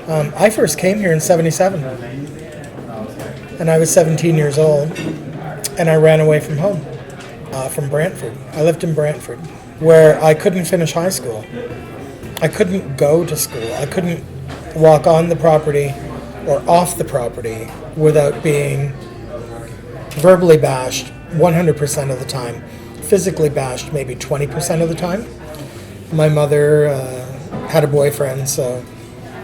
I first came here in 77, and I was 17 years old, and I ran away from home, from Brantford. I lived in Brantford, where I couldn't finish high school. I couldn't go to school. I couldn't walk on the property or off the property without being verbally bashed 100% of the time, physically bashed maybe 20% of the time. My mother had a boyfriend, so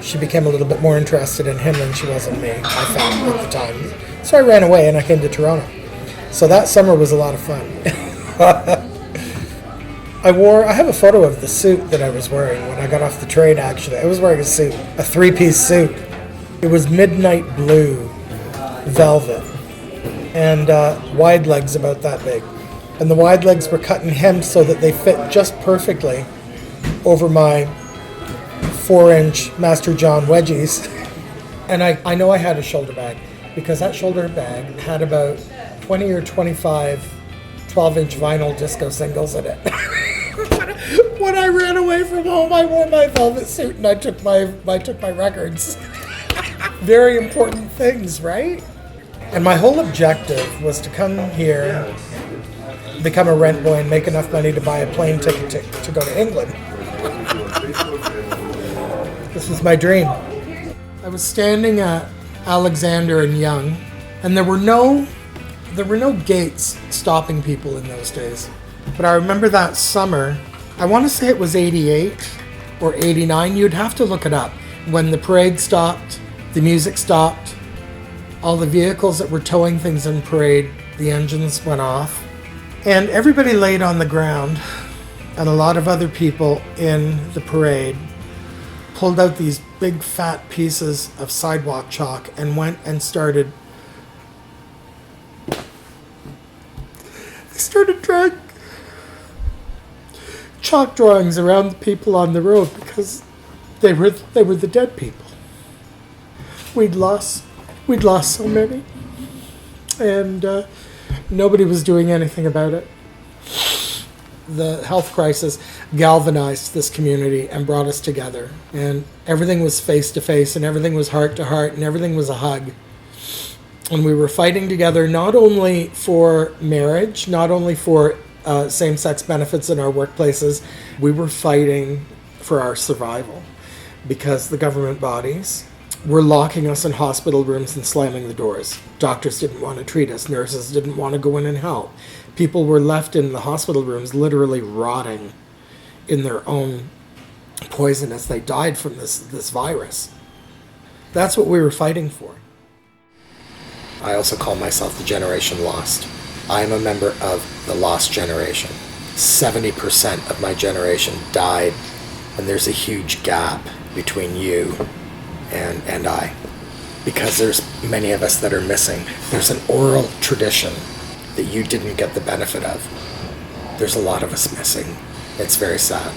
she became a little bit more interested in him than she was in me, I found at the time. So I ran away and I came to Toronto. So that summer was a lot of fun. I have a photo of the suit that I was wearing when I got off the train, actually. I was wearing a suit, a three-piece suit. It was midnight blue velvet and wide legs about that big. And the wide legs were cut and hemmed so that they fit just perfectly over my 4-inch Master John wedgies. And I know I had a shoulder bag because that shoulder bag had about 20 or 25 12-inch vinyl disco singles in it. When I ran away from home, I wore my velvet suit and I took my records. Very important things, right? And my whole objective was to come here, become a rent boy, and make enough money to buy a plane ticket to go to England. This was my dream. I was standing at Alexander and Yonge, and there were no gates stopping people in those days. But I remember that summer, I want to say it was 88 or 89, you'd have to look it up, when the parade stopped, the music stopped, all the vehicles that were towing things in parade, the engines went off, and everybody laid on the ground, and a lot of other people in the parade pulled out these big fat pieces of sidewalk chalk and went and started drawing chalk drawings around the people on the road because they were the dead people. We'd lost so many, and nobody was doing anything about it. The health crisis galvanized this community and brought us together, and everything was face to face, and everything was heart to heart, and everything was a hug. And we were fighting together not only for marriage, not only for same-sex benefits in our workplaces, we were fighting for our survival because the government bodies were locking us in hospital rooms and slamming the doors. Doctors didn't want to treat us. Nurses didn't want to go in and help. People were left in the hospital rooms literally rotting in their own poison as they died from this virus. That's what we were fighting for. I also call myself the Generation Lost. I am a member of the Lost Generation. 70% of my generation died, and there's a huge gap between you and I, because there's many of us that are missing. There's an oral tradition that you didn't get the benefit of. There's a lot of us missing. It's very sad.